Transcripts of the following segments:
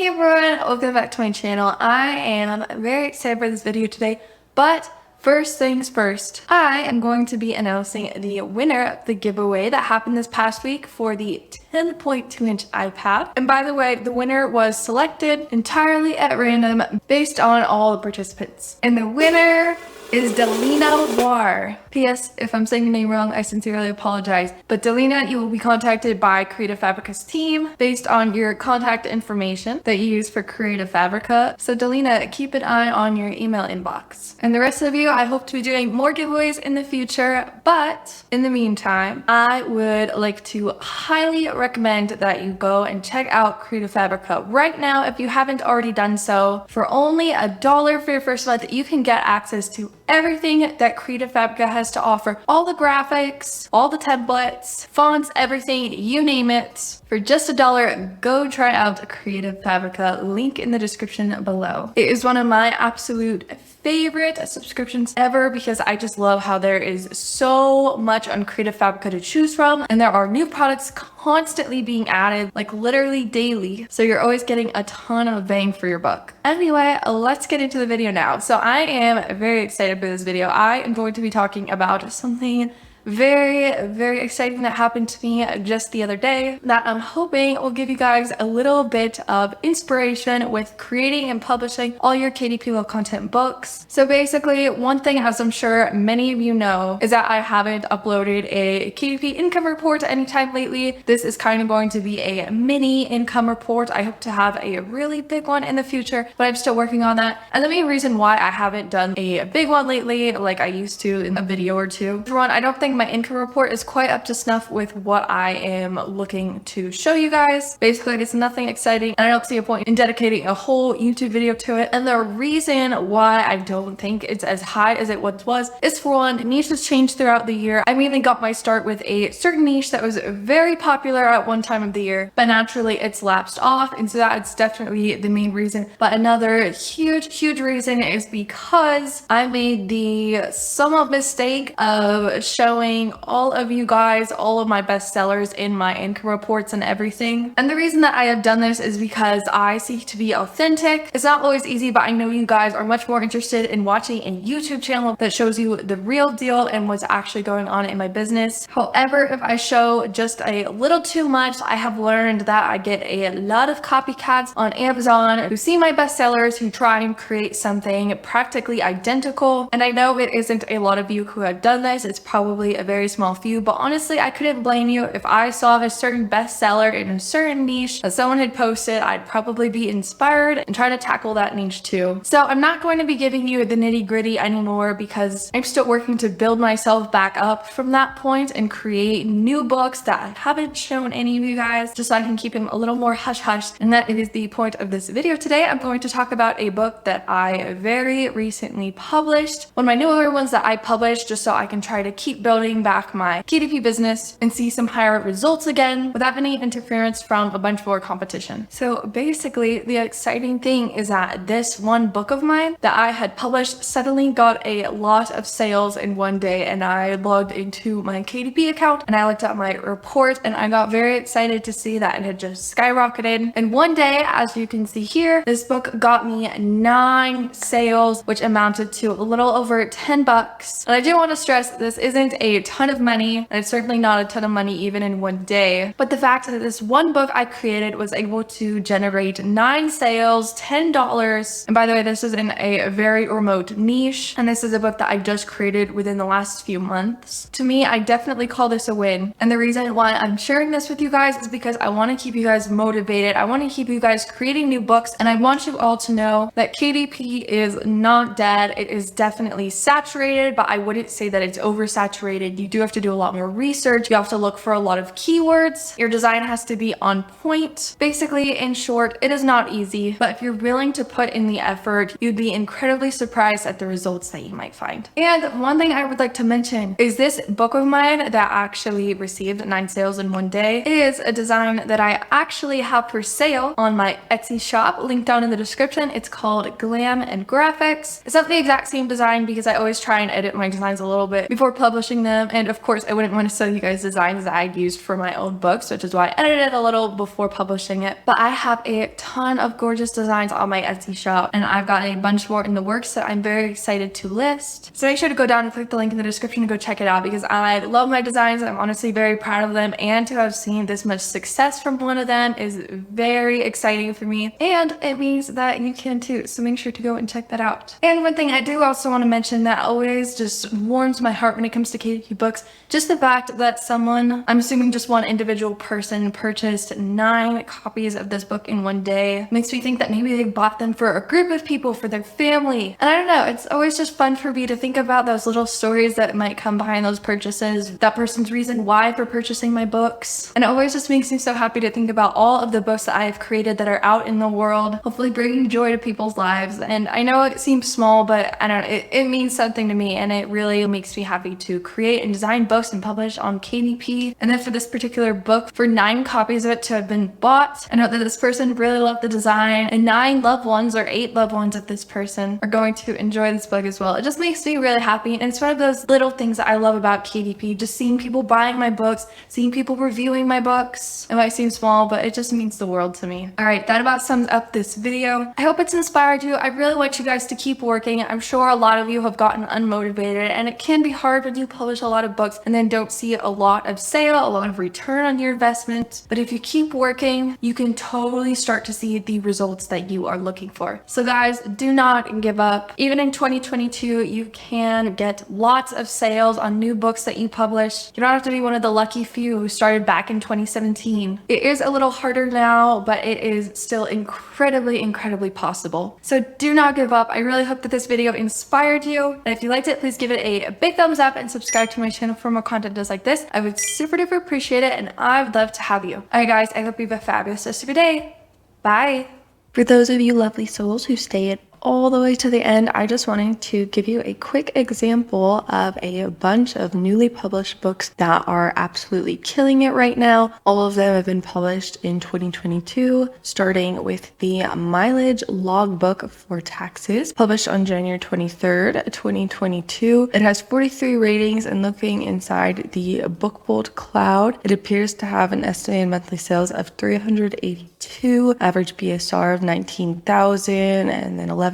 Hey everyone, welcome back to my channel. I am very excited for this video today, but first things first, I am going to be announcing the winner of the giveaway that happened this past week for the 10.2-inch iPad. And by the way, the winner was selected entirely at random based on all the participants. And the winner is Delina War. P.S. If I'm saying your name wrong, I sincerely apologize. But Delina, you will be contacted by Creative Fabrica's team based on your contact information that you use for Creative Fabrica. So Delina, keep an eye on your email inbox. And the rest of you, I hope to be doing more giveaways in the future. But in the meantime, I would like to highly recommend that you go and check out Creative Fabrica right now. If you haven't already done so, for only $1 for your first month, you can get access to everything that Creative Fabrica has to offer. All the graphics, all the templates, fonts, everything, you name it. For just $1, go try out Creative Fabrica. Link in the description below. It is one of my absolute favorite subscriptions ever because I just love how there is so much on Creative Fabrica to choose from, and there are new products constantly being added, like literally daily, so you're always getting a ton of bang for your buck. Anyway, let's get into the video now. So I am very excited for this video. I am going to be talking about something very exciting that happened to me just the other day that I'm hoping will give you guys a little bit of inspiration with creating and publishing all your KDP low content books. So basically, one thing, as I'm sure many of you know, is that I haven't uploaded a KDP income report anytime lately. This is kind of going to be a mini income report. I hope to have a really big one in the future, but I'm still working on that. And the main reason why I haven't done a big one lately, like I used to in a video or two, for one, I don't think my income report is quite up to snuff with what I am looking to show you guys. Basically, it's nothing exciting, and I don't see a point in dedicating a whole YouTube video to it. And the reason why I don't think it's as high as it once was is, for one, niches changed throughout the year. I mainly got my start with a certain niche that was very popular at one time of the year, but naturally it's lapsed off, and so that's definitely the main reason. But another huge reason is because I made the somewhat mistake of showing all of you guys all of my bestsellers in my income reports and everything. And the reason that I have done this is because I seek to be authentic. It's not always easy, but I know you guys are much more interested in watching a YouTube channel that shows you the real deal and what's actually going on in my business. However, if I show just a little too much, I have learned that I get a lot of copycats on Amazon who see my bestsellers, who try and create something practically identical. And I know it isn't a lot of you who have done this. It's probably a very small few, but honestly, I couldn't blame you. If I saw a certain bestseller in a certain niche that someone had posted, I'd probably be inspired and try to tackle that niche too. So I'm not going to be giving you the nitty-gritty anymore because I'm still working to build myself back up from that point and create new books that I haven't shown any of you guys, just so I can keep them a little more hush-hush. And that is the point of this video today. I'm going to talk about a book that I very recently published, one of my newer ones that I published, just so I can try to keep building back my KDP business and see some higher results again without any interference from a bunch more competition. So basically, the exciting thing is that this one book of mine that I had published suddenly got a lot of sales in one day, and I logged into my KDP account and I looked at my report and I got very excited to see that it had just skyrocketed. And one day, as you can see here, this book got me 9 sales, which amounted to a little over $10. And I do want to stress that this isn't a ton of money, and it's certainly not a ton of money even in one day, but the fact that this one book I created was able to generate 9 sales, $10. And by the way, this is in a very remote niche, and this is a book that I just created within the last few months. To me, I definitely call this a win, and the reason why I'm sharing this with you guys is because I want to keep you guys motivated. I want to keep you guys creating new books, and I want you all to know that KDP is not dead. It is definitely saturated, but I wouldn't say that it's oversaturated. You do have to do a lot more research. You have to look for a lot of keywords. Your design has to be on point. Basically, in short, it is not easy, but if you're willing to put in the effort, you'd be incredibly surprised at the results that you might find. And one thing I would like to mention is this book of mine that actually received 9 sales in one day is a design that I actually have for sale on my Etsy shop, linked down in the description. It's called Glam and Graphics. It's not the exact same design because I always try and edit my designs a little bit before publishing publishing them. And of course, I wouldn't want to show you guys designs that I used for my own books, which is why I edited it a little before publishing it. But I have a ton of gorgeous designs on my Etsy shop, and I've got a bunch more in the works that I'm very excited to list. So make sure to go down and click the link in the description to go check it out, because I love my designs and I'm honestly very proud of them. And to have seen this much success from one of them is very exciting for me, and it means that you can too. So make sure to go and check that out. And one thing I do also want to mention that always just warms my heart when it comes to KDP books, just the fact that someone, I'm assuming just one individual person, purchased 9 copies of this book in one day, makes me think that maybe they bought them for a group of people, for their family. And I don't know, it's always just fun for me to think about those little stories that might come behind those purchases, that person's reason why for purchasing my books. And it always just makes me so happy to think about all of the books that I have created that are out in the world, hopefully bringing joy to people's lives. And I know it seems small, but I don't know, it means something to me, and it really makes me happy to create and design books and publish on KDP. And then for this particular book, for 9 copies of it to have been bought, I know that this person really loved the design, and 9 loved ones or 8 loved ones of this person are going to enjoy this book as well. It just makes me really happy, and it's one of those little things that I love about KDP, just seeing people buying my books, seeing people reviewing my books. It might seem small, but it just means the world to me. All right, that about sums up this video. I hope it's inspired you. I really want you guys to keep working. I'm sure a lot of you have gotten unmotivated, and it can be hard when you publish a lot of books and then don't see a lot of sale, a lot of return on your investment. But if you keep working, you can totally start to see the results that you are looking for. So guys, do not give up. Even in 2022, you can get lots of sales on new books that you publish. You don't have to be one of the lucky few who started back in 2017. It is a little harder now, but it is still incredibly possible. So do not give up. I really hope that this video inspired you. And if you liked it, please give it a big thumbs up and subscribe to my channel for more content just like this. I would super duper appreciate it, and I'd love to have you. All right guys, I hope you have a fabulous rest of your day. Bye. For those of you lovely souls who stayed all the way to the end, I just wanted to give you a quick example of a bunch of newly published books that are absolutely killing it right now. All of them have been published in 2022, starting with the Mileage Logbook for Taxes, published on January 23rd, 2022. It has 43 ratings, and looking inside the Bookbolt cloud, it appears to have an estimated monthly sales of 382, average BSR of 19,000, and then 11,000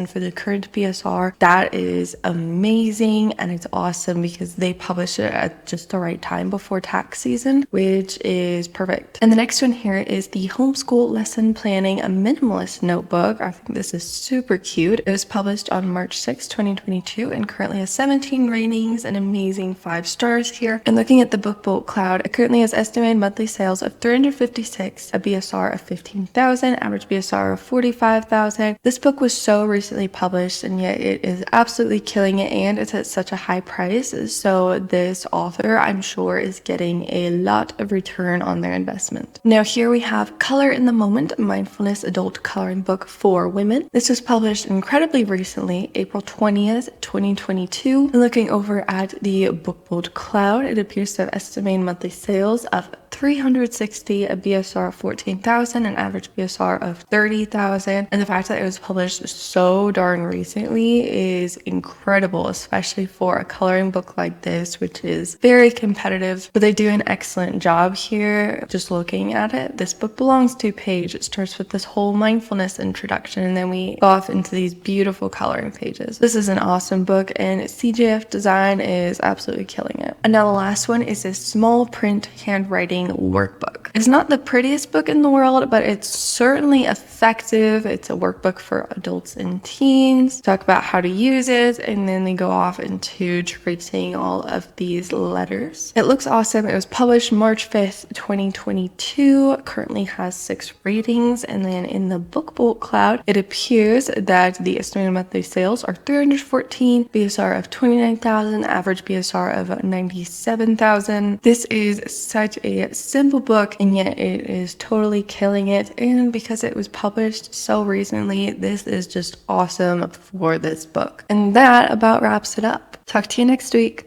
for the current BSR. That is amazing, and it's awesome because they publish it at just the right time before tax season, which is perfect. And the next one here is the Homeschool Lesson Planning, a Minimalist notebook. I think this is super cute. It was published on March 6, 2022, and currently has 17 ratings, an amazing 5 stars here. And looking at the Bookbolt cloud, it currently has estimated monthly sales of 356, a BSR of 15,000, average BSR of 45,000. This book was so recently published, and yet it is absolutely killing it, and it's at such a high price. So this author, I'm sure, is getting a lot of return on their investment. Now here we have Color in the Moment, Mindfulness Adult Coloring Book for Women. This was published incredibly recently, April 20th, 2022. And looking over at the Bookbolt cloud, it appears to have estimated monthly sales of 360, a BSR of 14,000, an average BSR of 30,000. And the fact that it was published so darn recently is incredible, especially for a coloring book like this, which is very competitive. But they do an excellent job here. Just looking at it, this book belongs to page. It starts with this whole mindfulness introduction, and then we go off into these beautiful coloring pages. This is an awesome book, and CJF design is absolutely killing it. And now the last one is this small print handwriting workbook. It's not the prettiest book in the world, but it's certainly effective. It's a workbook for adults and teens. Talk about how to use it, and then they go off into tracing all of these letters. It looks awesome. It was published March 5th, 2022. Currently has 6 ratings, and then in the Bookbolt cloud, it appears that the estimated monthly sales are 314, BSR of 29,000, average BSR of 97,000. This is such a simple book, and yet it is totally killing it. And because it was published so recently, this is just awesome for this book. And that about wraps it up. Talk to you next week.